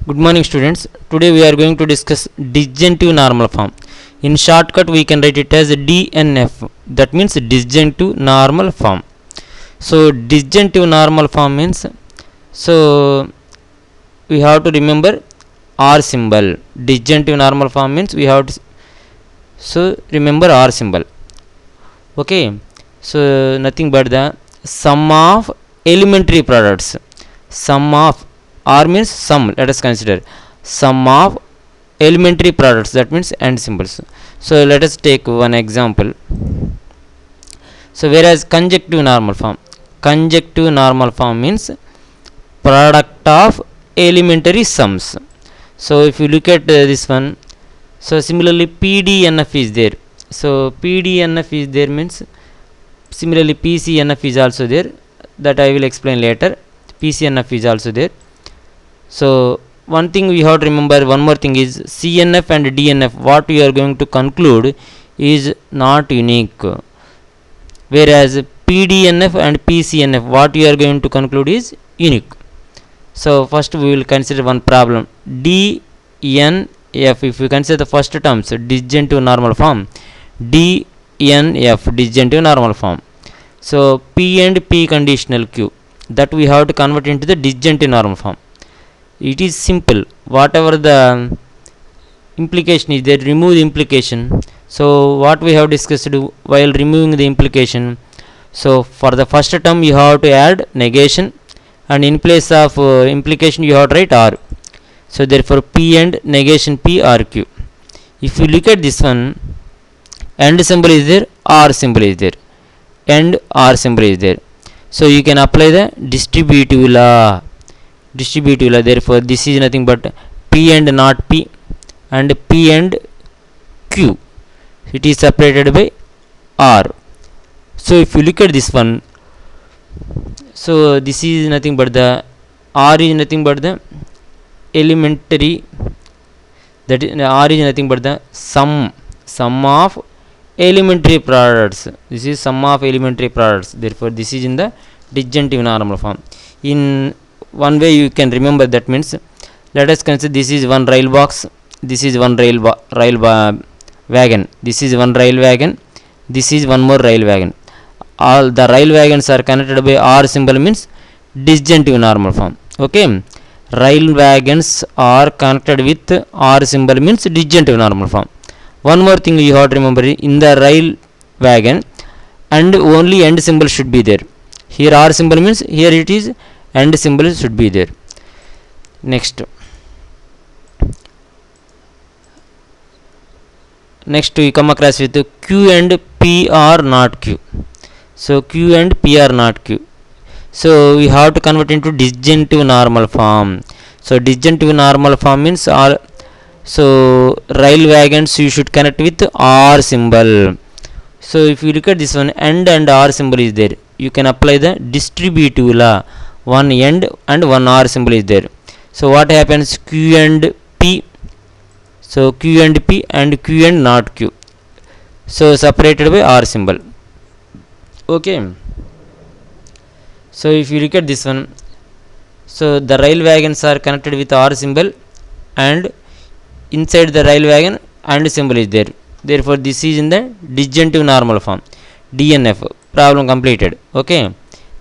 Good morning students. Today we are going to discuss disjunctive normal form. In shortcut we can write it as DNF. That means disjunctive normal form. So disjunctive normal form means, so we have to remember R symbol. Disjunctive normal form means we have to remember R symbol. Okay. So nothing but the sum of elementary products. Sum of R means sum. Let us consider sum of elementary products. That means and symbols. So let us take one example. So whereas conjunctive normal form means product of elementary sums. So if you look at this one, so similarly PDNF is there. So PDNF is there means similarly PCNF is also there. That I will explain later. PCNF is also there. So one thing we have to remember, one more thing is CNF and DNF, what we are going to conclude is not unique, whereas PDNF and PCNF, what we are going to conclude is unique. So first we will consider one problem. DNF, if we consider the first terms, disjunctive normal form, DNF, disjunctive normal form. So P and P conditional Q, that we have to convert into the disjunctive normal form. It is simple. Whatever the implication is there, remove the implication. So what we have discussed while removing the implication, so for the first term you have to add negation, and in place of implication you have to write R. So therefore P and negation P R Q. If you look at this one, and symbol is there, R symbol is there, and R symbol is there. So you can apply the distributive law. Therefore this is nothing but P and not P, and P and Q, it is separated by R. So if you look at this one, so this is nothing but the R is nothing but the elementary, that is, R is nothing but the sum of elementary products. This is sum of elementary products. Therefore this is in the disjunctive normal form. In one way you can remember, that means let us consider this is one rail box, this is one wagon, this is one rail wagon, this is one more rail wagon. All the rail wagons are connected by R symbol means disjunctive normal form. Okay, rail wagons are connected with R symbol means disjunctive normal form. One more thing you have to remember, in the rail wagon and only end symbol should be there. Here R symbol means here it is and symbol should be there. Next we come across with Q and P are not Q. So Q and P are not Q. So we have to convert into disjunctive normal form. So disjunctive normal form means all. So rail wagons you should connect with R symbol. So if you look at this one, and R symbol is there, you can apply the distributive law. One end and one R symbol is there. So what happens? Q and P. So Q and P and Q and not Q. So separated by R symbol. Okay. So if you look at this one, so the rail wagons are connected with R symbol, and inside the rail wagon and symbol is there. Therefore this is in the disjunctive normal form. DNF. Problem completed. Okay.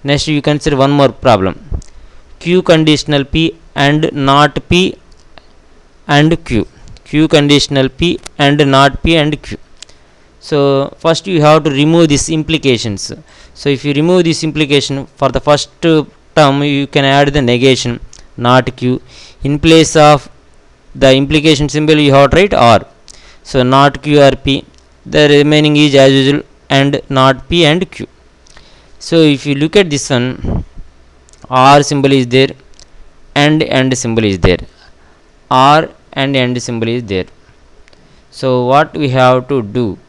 Next you consider one more problem. Q conditional P and not P and Q. Q conditional P and not P and Q. So first you have to remove these implications. So if you remove this implication, for the first term you can add the negation not Q. In place of the implication symbol you have to write R. So not Q or P. The remaining is as usual and not P and Q. So if you look at this one, R symbol is there and end symbol is there. R and end symbol is there. So what we have to do?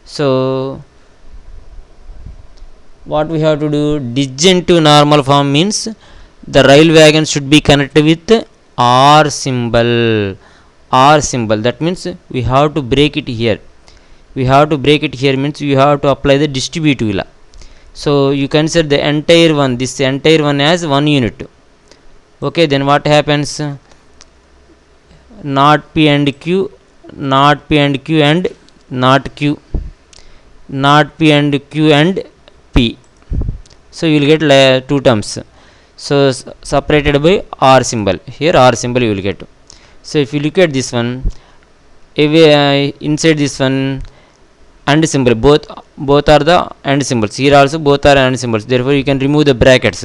So what we have to do? Disjunctive normal form means the rail wagon should be connected with R symbol. R symbol. That means we have to break it here. Means you have to apply the distributive law. So you consider the entire one, this entire one as one unit. Okay, then what happens? not P and Q, not P and Q and not Q, not P and Q and P. So you will get two terms. So separated by R symbol. Here R symbol you will get. So if you look at this one, inside this one and symbol, both are the and symbols. Here also both are and symbols. Therefore you can remove the brackets.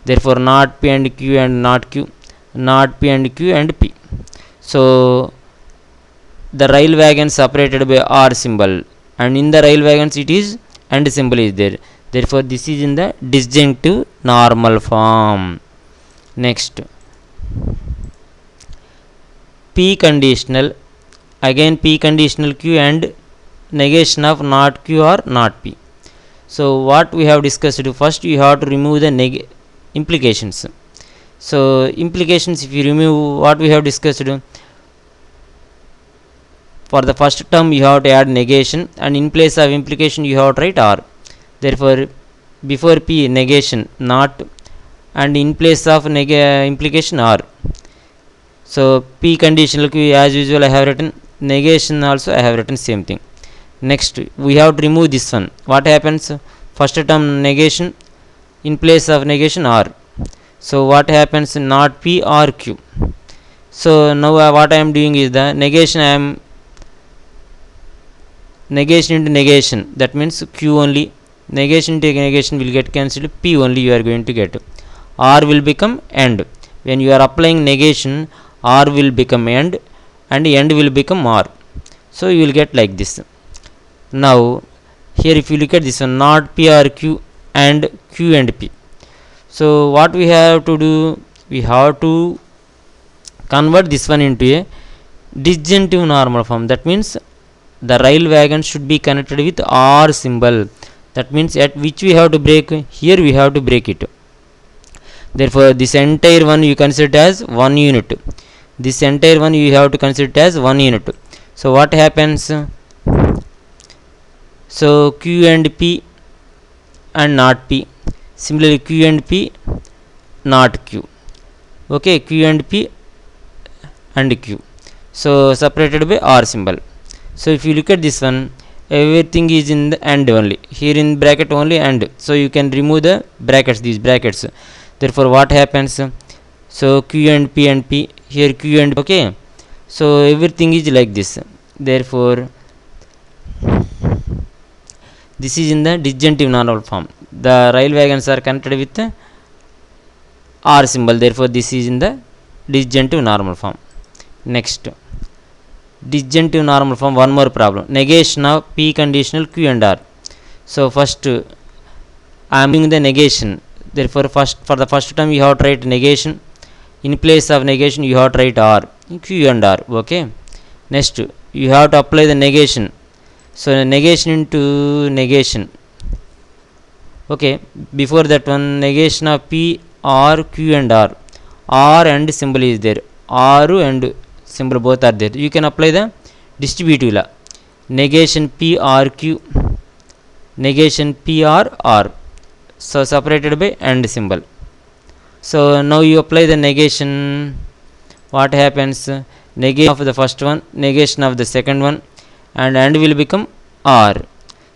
Therefore not P and Q and not Q, not P and Q and P. So the rail wagon separated by R symbol, and in the rail wagons it is and symbol is there. Therefore this is in the disjunctive normal form. Next, P conditional, again P conditional Q and negation of not Q or not P. So what we have discussed, first you have to remove the implications. So implications, if you remove, what we have discussed, for the first term you have to add negation, and in place of implication you have to write R. Therefore before P negation not, and in place of implication R. So P conditional Q, as usual I have written, negation also I have written same thing. Next we have to remove this one. What happens? First term negation, in place of negation R. So what happens? Not P or Q. So now what I am doing is the negation, I am negation into negation, that means Q only. Negation into negation will get cancelled, P only you are going to get. R will become end. When you are applying negation, R will become end and end will become R. So you will get like this. Now here if you look at this one, not P or Q and Q and P. So what we have to do, we have to convert this one into a disjunctive normal form. That means the rail wagon should be connected with R symbol. That means at which we have to break, here we have to break it. Therefore this entire one you consider as 1 unit. This entire one you have to consider as 1 unit. So what happens? So Q and P and not P. Similarly Q and P not Q. Okay, Q and P and Q. So separated by R symbol. So if you look at this one, everything is in the and only. Here in bracket only and. So you can remove the brackets, these brackets. Therefore what happens? So Q and P, here Q and, okay. So everything is like this. Therefore this is in the disjunctive normal form. The rail wagons are connected with R symbol. Therefore this is in the disjunctive normal form. Next, disjunctive normal form, one more problem, negation of P conditional Q and R. So first I am doing the negation. Therefore first, for the first term you have to write negation, in place of negation you have to write R, Q and R. Okay, next you have to apply the negation. So negation into negation. Okay, before that one, negation of P R Q and R. R and symbol is there, R and symbol both are there. You can apply the distributive law. Negation P R Q, negation P R R. So separated by and symbol. So now you apply the negation. What happens? Negation of the first one, negation of the second one, and will become R.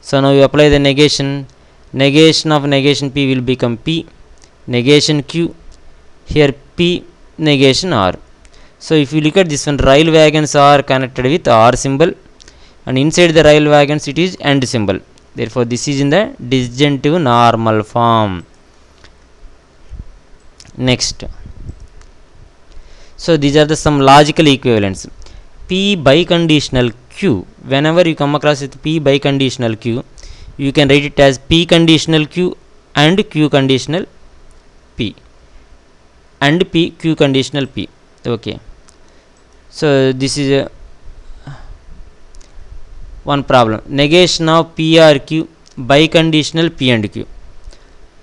So now you apply the negation. Negation of negation P will become P, negation Q, here P, negation R. So if you look at this one, rail wagons are connected with R symbol, and inside the rail wagons it is and symbol. Therefore this is in the disjunctive normal form. Next, so these are the some logical equivalents. P biconditional Q, whenever you come across with P biconditional Q, you can write it as P conditional Q and Q conditional P, and P Q conditional P. Okay, so this is a one problem, negation of P or Q biconditional P and Q.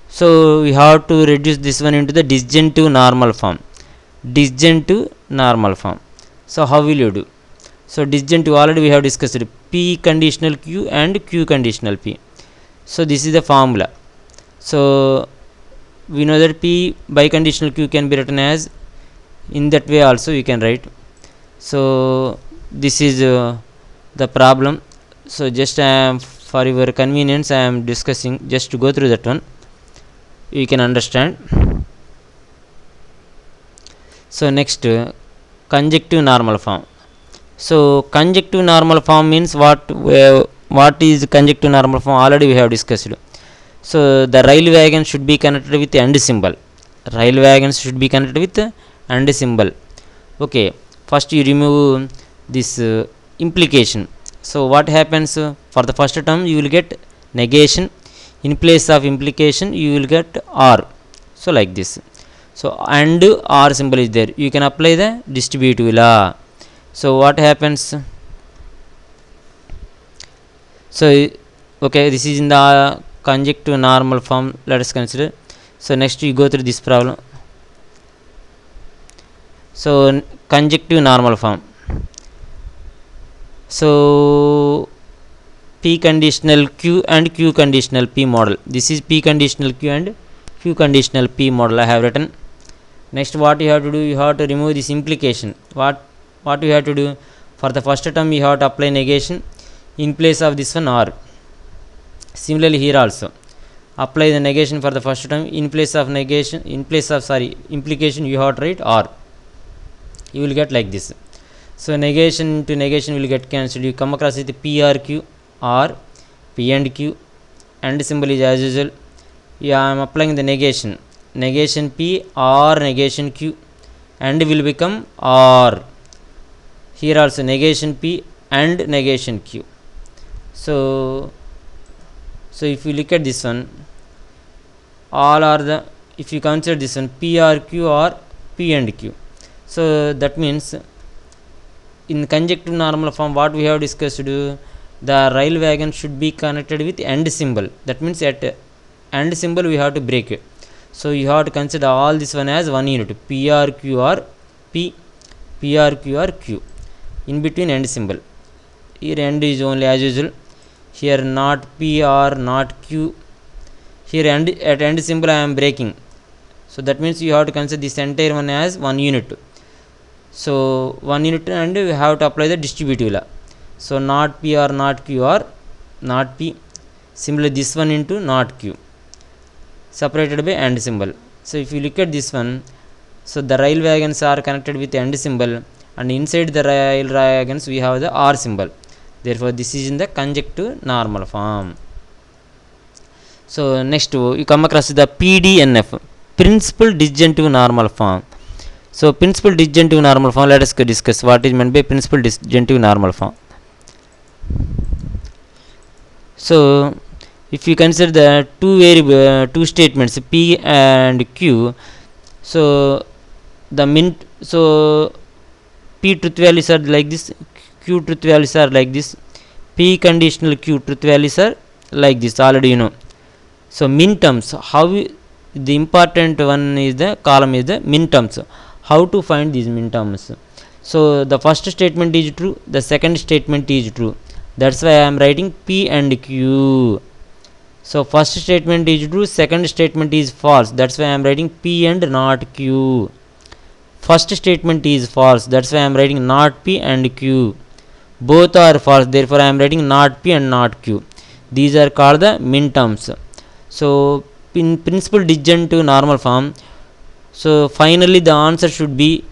So we have to reduce this one into the disjunctive normal form. Disjunctive normal form. So how will you do? So disjunctive already we have discussed it, P conditional Q and Q conditional P. So this is the formula. So we know that P biconditional Q can be written as, in that way also you can write. So this is the problem. So just I am, for your convenience I am discussing, just to go through that one, you can understand. So next, conjunctive normal form. So conjunctive normal form means what is conjunctive normal form, already we have discussed. So the rail wagon should be connected with and symbol. Rail wagons should be connected with and symbol. Okay, first you remove this implication. So what happens, for the first term you will get negation, in place of implication you will get or. So like this. So and or symbol is there, you can apply the distributive law. So what happens, so okay, this is in the conjunctive normal form, let us consider. So next you go through this problem. So conjunctive normal form. So p conditional q and q conditional p model. This is p conditional q and q conditional p model I have written. Next what you have to do, you have to remove this implication. What you have to do, for the first term you have to apply negation, in place of this one or. Similarly here also apply the negation for the first term, in place of negation, in place of implication you have to write or. You will get like this. So negation to negation will get cancelled, you come across with p r q or p and q, and symbol is as usual. Yeah, I am applying the negation p or negation q, and will become or. Here also negation p and negation q. So if you look at this one, all are the, if you consider this one p r q or p and q. So that means in conjunctive normal form what we have discussed, the rail wagon should be connected with and symbol. That means at and symbol we have to break it. So you have to consider all this one as one unit, p r q or p, p r q or q, in between and symbol. Here end is only as usual, here not p or not q, here end, at end symbol I am breaking. So that means you have to consider this entire one as one unit. So one unit, and we have to apply the distributive law. So not p or not q or not p, similarly this one into not q, separated by and symbol. So if you look at this one, so the rail wagons are connected with and symbol, and inside the rail wagons we have the or symbol. Therefore this is in the conjunctive normal form. So next you come across the PDNF, principal disjunctive normal form. So principal disjunctive normal form, let us discuss what is meant by principal disjunctive normal form. So if you consider the two statements p and q, so the so p truth values are like this, q truth values are like this, p conditional q truth values are like this, already you know. So min terms, how the important one is the column is the min terms. How to find these min terms? So the first statement is true, the second statement is true, that's why I am writing p and q. So first statement is true, second statement is false, that's why I am writing p and not q. First statement is false, that's why I am writing not p and q. Both are false, therefore I am writing not p and not q. These are called the min terms. So in principal disjunctive normal form, so finally the answer should be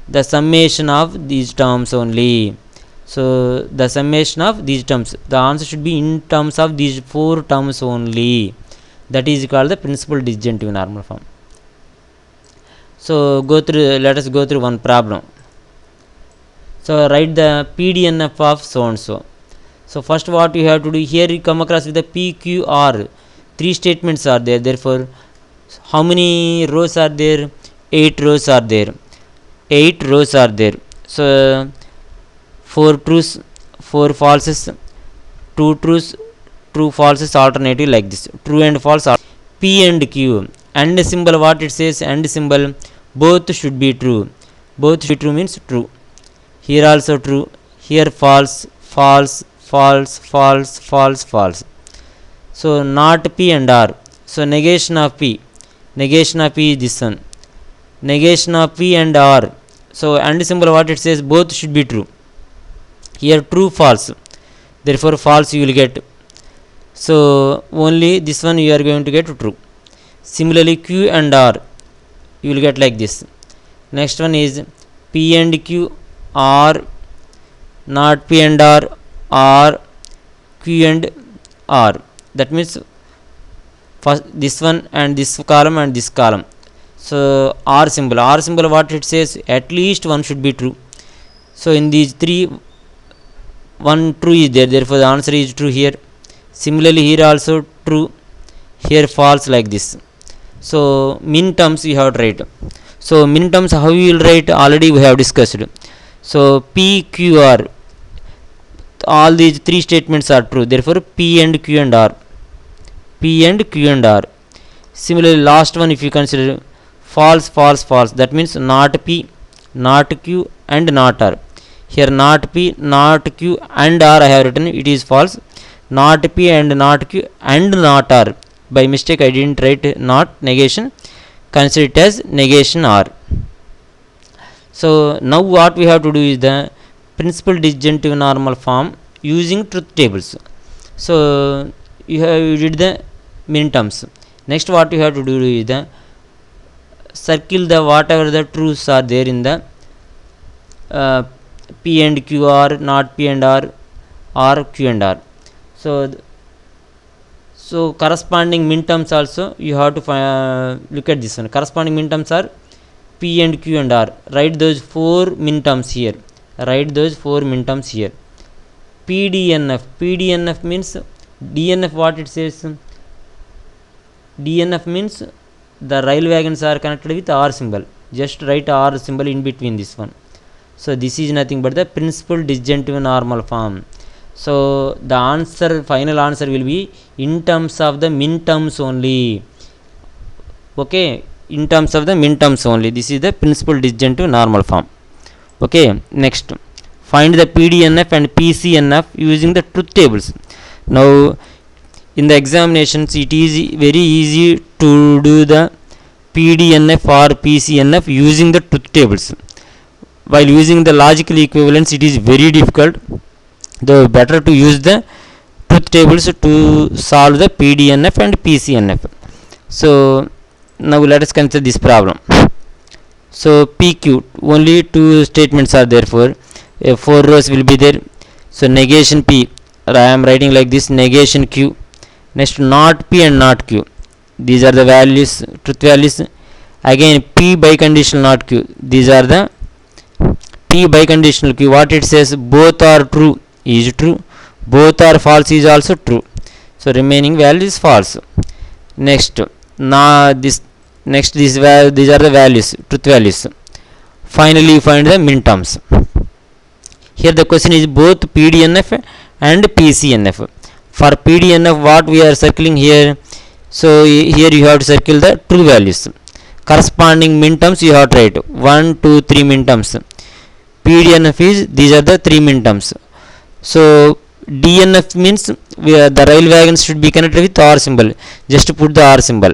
the summation of these terms only. So the summation of these terms, the answer should be in terms of these four terms only. That is called the principal disjunctive normal form. So let us go through one problem. So write the PDNF of so and so. So first what you have to do, here you come across with the PQR, three statements are there, therefore how many rows are there? 8 rows are there. 8 rows are there. So 4 truths, 4 falses, 2 truths, true falses, alternative like this, true and false. P and Q, and symbol, what it says, and symbol, both should be true. Both should be true means true. Here also true, here false, false, false, false, false, false. So not P and R. So negation of P is this one. Negation of P and R, So and symbol what it says, both should be true. Here true false, therefore false you will get. So only this one you are going to get true. Similarly q and r you will get like this. Next one is p and q are not p and r, or q and r. That means first this one and this column and this column. So r symbol what it says, at least one should be true. So in these three, one true is there, therefore the answer is true here. Similarly here also true, here false, like this. So min terms you have to write. So min terms how you will write, already we have discussed. So p q r, all these three statements are true, therefore p and q and r, p and q and r. Similarly last one if you consider false false false, that means not p, not q and not r. Here not p, not q and r I have written, it is false. Not p and not q and not r, by mistake I didn't write not, negation, consider it as negation r. So now what we have to do is the principal disjunctive normal form using truth tables. So you did the min terms. Next what you have to do is the circle the whatever the truths are there in the p and q are not p and r, or q and r. So corresponding min terms also you have to look at this one. Corresponding min terms are p and q and r. Write those four min terms here. Write those four min terms here. pdnf, pdnf means dnf, what it says, dnf means the rail wagons are connected with r symbol. Just write r symbol in between this one. So this is nothing but the principal disjunctive normal form. So the answer, final answer will be in terms of the min terms only. Okay, in terms of the min terms only. This is the principal disjunctive normal form. Okay, next find the pdnf and pcnf using the truth tables. Now in the examinations it is very easy to do the pdnf or pcnf using the truth tables. While using the logical equivalence it is very difficult, though better to use the truth tables to solve the pdnf and pcnf. So now let us consider this problem. So pq, only two statements are there, for 4 rows will be there. So negation p, I am writing like this, negation q. Next not p and not q, these are the values, truth values. Again p biconditional not q, these are the p biconditional q. What it says, both are true is true, both are false is also true. So remaining value is false. Next these are the values, truth values. Finally you find the min terms. Here the question is both pdnf and pcnf. For pdnf what we are circling here, so here you have to circle the true values. Corresponding min terms you have to write 1 2 3 min terms. pdnf is, these are the 3 min terms. So dnf means the rail wagons should be connected with r symbol, just put the r symbol.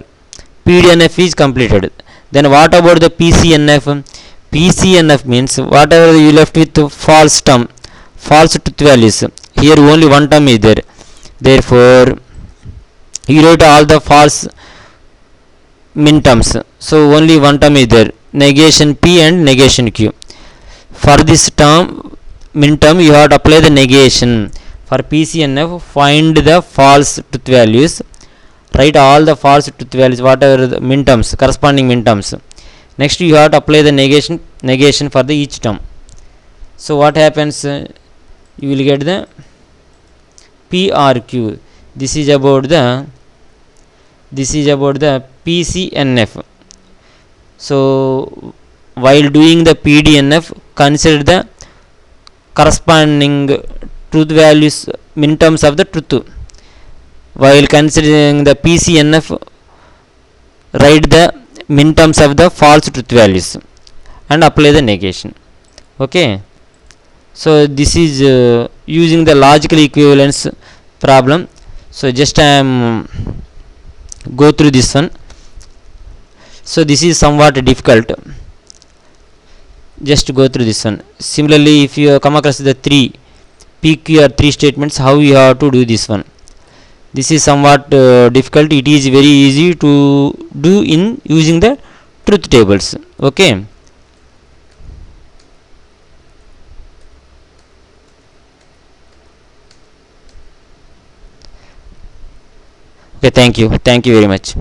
pdnf is completed. Then what about the pcnf? pcnf means whatever you left with false term, false truth values. Here only one term is there, therefore you write all the false min terms. So only one term is there, negation p and negation q. For this term min term you have to apply the negation. For pcnf find the false truth values, write all the false truth values, whatever the min terms, corresponding min terms. Next you have to apply the negation for the each term. So what happens, you will get the prq. This is about the pcnf. So while doing the pdnf consider the corresponding truth values, min terms of the truth. While considering the pcnf write the min terms of the false truth values and apply the negation. Okay, so this is using the logical equivalence problem. So just I am go through this one. So this is somewhat difficult. just go through this one. Similarly, if you come across the three PQ or three statements, how you have to do this one. This is somewhat difficult. It is very easy to do in using the truth tables. Okay. Okay, thank you very much.